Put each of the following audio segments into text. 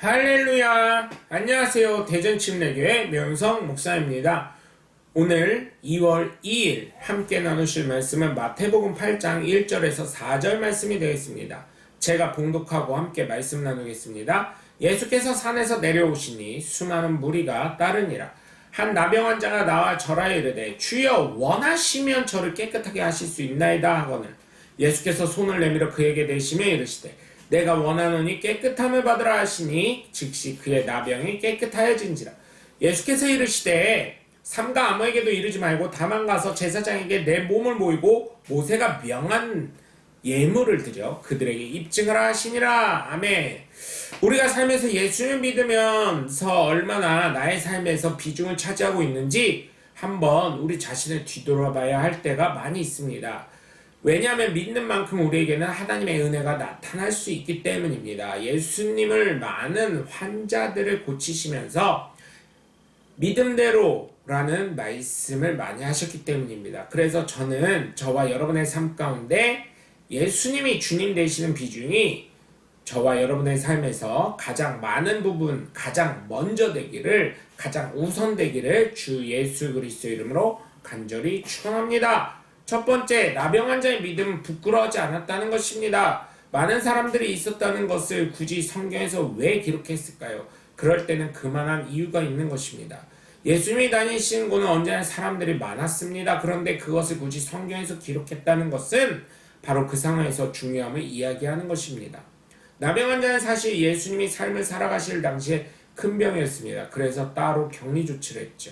할렐루야! 안녕하세요. 대전침례교회 명성 목사입니다. 오늘 2월 2일 함께 나누실 말씀은 마태복음 8장 1절에서 4절 말씀이 되겠습니다. 제가 봉독하고 함께 말씀 나누겠습니다. 예수께서 산에서 내려오시니 수많은 무리가 따르니라. 한 나병 환자가 나와 절하여 이르되 주여 원하시면 저를 깨끗하게 하실 수 있나이다 하거늘 예수께서 손을 내밀어 그에게 대시며 이르시되 내가 원하노니 깨끗함을 받으라 하시니 즉시 그의 나병이 깨끗하여진지라. 예수께서 이르시되 삼가 아무에게도 이르지 말고 다만 가서 제사장에게 내 몸을 모이고 모세가 명한 예물을 드려 그들에게 입증하라 하시니라. 아멘. 우리가 삶에서 예수를 믿으면서 얼마나 나의 삶에서 비중을 차지하고 있는지 한번 우리 자신을 뒤돌아봐야 할 때가 많이 있습니다. 왜냐하면 믿는 만큼 우리에게는 하나님의 은혜가 나타날 수 있기 때문입니다. 예수님을 많은 환자들을 고치시면서 믿음대로라는 말씀을 많이 하셨기 때문입니다. 그래서 저는 저와 여러분의 삶 가운데 예수님이 주님 되시는 비중이 저와 여러분의 삶에서 가장 많은 부분, 가장 먼저 되기를, 가장 우선 되기를 주 예수 그리스도 이름으로 간절히 축원합니다. 첫 번째, 나병 환자의 믿음은 부끄러워하지 않았다는 것입니다. 많은 사람들이 있었다는 것을 굳이 성경에서 왜 기록했을까요? 그럴 때는 그만한 이유가 있는 것입니다. 예수님이 다니신 곳은 언제나 사람들이 많았습니다. 그런데 그것을 굳이 성경에서 기록했다는 것은 바로 그 상황에서 중요함을 이야기하는 것입니다. 나병 환자는 사실 예수님이 삶을 살아가실 당시에 큰 병이었습니다. 그래서 따로 격리 조치를 했죠.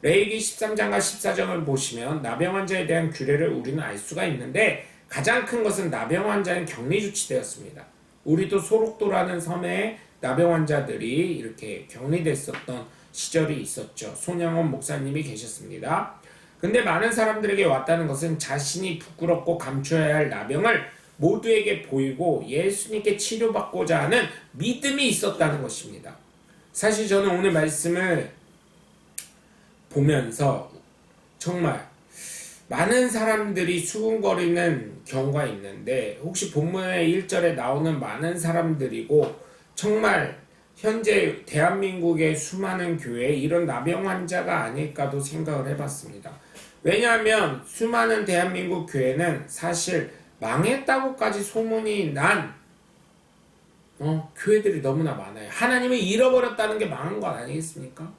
레위기 13장과 14장을 보시면 나병 환자에 대한 규례를 우리는 알 수가 있는데 가장 큰 것은 나병 환자는 격리 조치되었습니다. 우리도 소록도라는 섬에 나병 환자들이 이렇게 격리됐었던 시절이 있었죠. 손양원 목사님이 계셨습니다. 근데 많은 사람들에게 왔다는 것은 자신이 부끄럽고 감춰야 할 나병을 모두에게 보이고 예수님께 치료받고자 하는 믿음이 있었다는 것입니다. 사실 저는 오늘 말씀을 보면서 정말 많은 사람들이 수군거리는 경우가 있는데 혹시 본문의 1절에 나오는 많은 사람들이고 정말 현재 대한민국의 수많은 교회에 이런 나병 환자가 아닐까도 생각을 해봤습니다. 왜냐하면 수많은 대한민국 교회는 사실 망했다고까지 소문이 난 교회들이 너무나 많아요. 하나님을 잃어버렸다는 게 망한 것 아니겠습니까?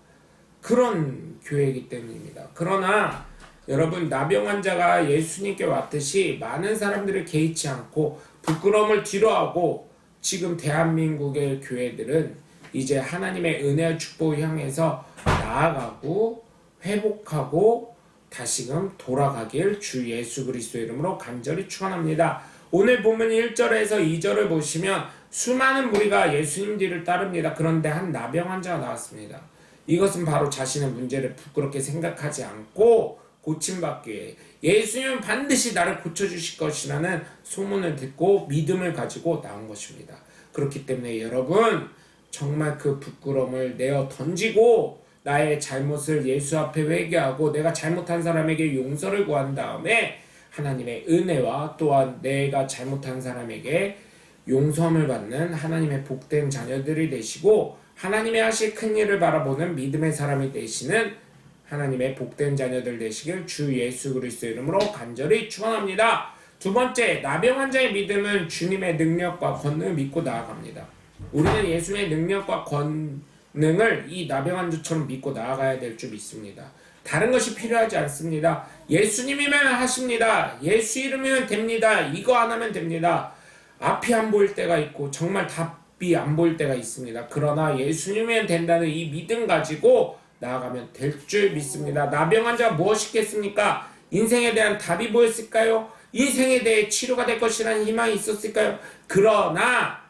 그런 교회이기 때문입니다. 그러나 여러분, 나병 환자가 예수님께 왔듯이 많은 사람들을 개의치 않고 부끄러움을 뒤로하고 지금 대한민국의 교회들은 이제 하나님의 은혜와 축복을 향해서 나아가고 회복하고 다시금 돌아가길 주 예수 그리스도 이름으로 간절히 축원합니다. 오늘 본문 1절에서 2절을 보시면 수많은 무리가 예수님 뒤를 따릅니다. 그런데 한 나병 환자가 나왔습니다. 이것은 바로 자신의 문제를 부끄럽게 생각하지 않고 고침받기 위해 예수님은 반드시 나를 고쳐주실 것이라는 소문을 듣고 믿음을 가지고 나온 것입니다. 그렇기 때문에 여러분, 정말 그 부끄러움을 내어 던지고 나의 잘못을 예수 앞에 회개하고 내가 잘못한 사람에게 용서를 구한 다음에 하나님의 은혜와 또한 내가 잘못한 사람에게 용서함을 받는 하나님의 복된 자녀들이 되시고 하나님의 하실 큰 일을 바라보는 믿음의 사람이 되시는 하나님의 복된 자녀들 되시길 주 예수 그리스도 이름으로 간절히 축원합니다. 두 번째, 나병 환자의 믿음은 주님의 능력과 권능을 믿고 나아갑니다. 우리는 예수의 능력과 권능을 이 나병 환자처럼 믿고 나아가야 될 줄 믿습니다. 다른 것이 필요하지 않습니다. 예수님이면 하십니다. 예수 이름이면 됩니다. 이거 안 하면 됩니다. 앞이 안 보일 때가 있고 정말 답이 안 보일 때가 있습니다. 그러나 예수님이면 된다는 이 믿음 가지고 나아가면 될 줄 믿습니다. 나병 환자가 무엇이겠습니까? 인생에 대한 답이 보였을까요? 인생에 대해 치료가 될 것이라는 희망이 있었을까요? 그러나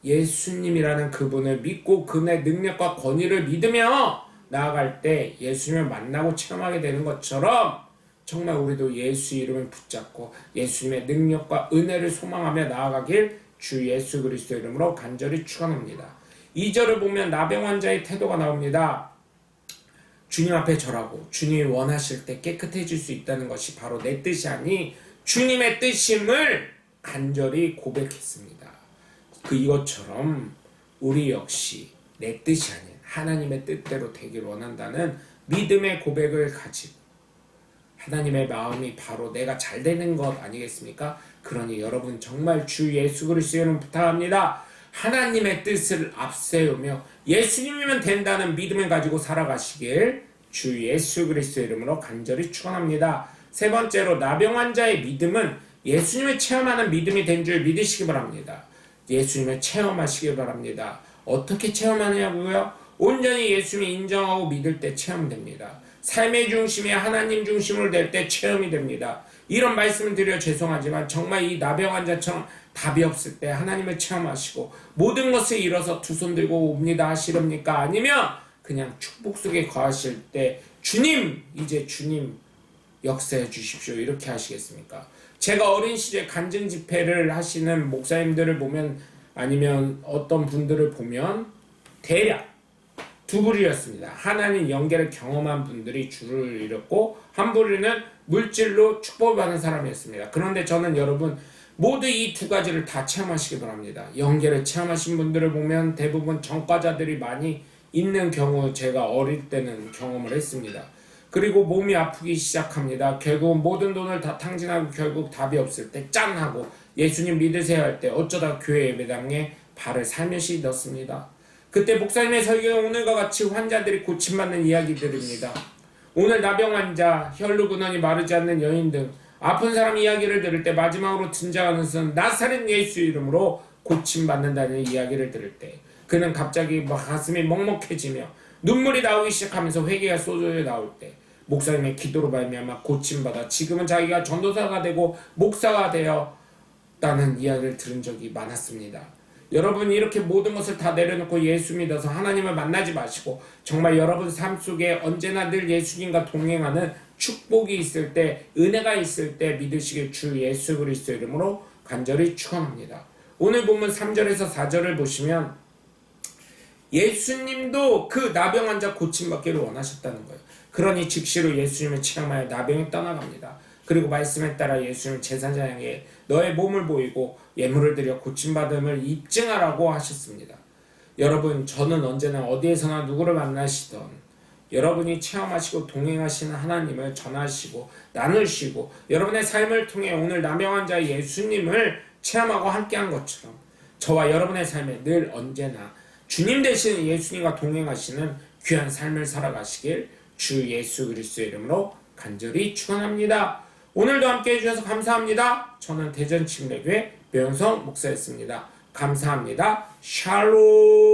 예수님이라는 그분을 믿고 그분의 능력과 권위를 믿으며 나아갈 때 예수님을 만나고 체험하게 되는 것처럼 정말 우리도 예수 이름을 붙잡고 예수님의 능력과 은혜를 소망하며 나아가길 주 예수 그리스도 이름으로 간절히 축원합니다. 2절을 보면 나병 환자의 태도가 나옵니다. 주님 앞에 절하고 주님이 원하실 때 깨끗해질 수 있다는 것이 바로 내 뜻이 아니 주님의 뜻임을 간절히 고백했습니다. 이것처럼 우리 역시 내 뜻이 아닌 하나님의 뜻대로 되길 원한다는 믿음의 고백을 가지고 하나님의 마음이 바로 내가 잘 되는 것 아니겠습니까? 그러니 여러분 정말 주 예수 그리스도의 이름 부탁합니다. 하나님의 뜻을 앞세우며 예수님이면 된다는 믿음을 가지고 살아가시길 주 예수 그리스도의 이름으로 간절히 축원합니다. 세 번째로 나병 환자의 믿음은 예수님을 체험하는 믿음이 된 줄 믿으시기 바랍니다. 예수님을 체험하시기 바랍니다. 어떻게 체험하냐고요? 온전히 예수님을 인정하고 믿을 때 체험됩니다. 삶의 중심이 하나님 중심으로 될 때 체험이 됩니다. 이런 말씀을 드려 죄송하지만 정말 이 나병 환자처럼 답이 없을 때 하나님을 체험하시고 모든 것을 잃어서 두 손 들고 옵니다 하시렵니까? 아니면 그냥 축복 속에 거하실 때 주님 이제 주님 역사해 주십시오 이렇게 하시겠습니까? 제가 어린 시절 간증 집회를 하시는 목사님들을 보면 아니면 어떤 분들을 보면 대략 두 부류였습니다. 하나님 연계를 경험한 분들이 줄을 이뤘고 한 부류는 물질로 축복을 받는 사람이었습니다. 그런데 저는 여러분 모두 이 두 가지를 다 체험하시기 바랍니다. 연계를 체험하신 분들을 보면 대부분 전과자들이 많이 있는 경우 제가 어릴 때는 경험을 했습니다. 그리고 몸이 아프기 시작합니다. 결국 모든 돈을 다 탕진하고 결국 답이 없을 때 짠 하고 예수님 믿으세요 할 때 어쩌다 교회 예배당에 발을 살며시 넣습니다. 그때 목사님의 설교는 오늘과 같이 환자들이 고침받는 이야기들입니다. 오늘 나병 환자, 혈루근원이 마르지 않는 여인 등 아픈 사람 이야기를 들을 때 마지막으로 등장하는 것은 나사렛 예수 이름으로 고침받는다는 이야기를 들을 때 그는 갑자기 가슴이 먹먹해지며 눈물이 나오기 시작하면서 회개가 쏟아져 나올 때 목사님의 기도로 말미암아 고침받아 지금은 자기가 전도사가 되고 목사가 되었다는 이야기를 들은 적이 많았습니다. 여러분 이렇게 모든 것을 다 내려놓고 예수 믿어서 하나님을 만나지 마시고 정말 여러분 삶 속에 언제나 늘 예수님과 동행하는 축복이 있을 때 은혜가 있을 때 믿으시길 주 예수 그리스도 이름으로 간절히 축원합니다. 오늘 본문 3절에서 4절을 보시면 예수님도 그 나병 환자 고침받기를 원하셨다는 거예요. 그러니 즉시로 예수님을 체험하여 나병이 떠나갑니다. 그리고 말씀에 따라 예수님 제사장에게 너의 몸을 보이고 예물을 드려 고침받음을 입증하라고 하셨습니다. 여러분 저는 언제나 어디에서나 누구를 만나시던 여러분이 체험하시고 동행하시는 하나님을 전하시고 나누시고 여러분의 삶을 통해 오늘 나병 환자 예수님을 체험하고 함께한 것처럼 저와 여러분의 삶에 늘 언제나 주님 되시는 예수님과 동행하시는 귀한 삶을 살아가시길 주 예수 그리스도의 이름으로 간절히 축원합니다. 오늘도 함께해 주셔서 감사합니다. 저는 대전 침례교회 묘영성 목사였습니다. 감사합니다. 샬롬.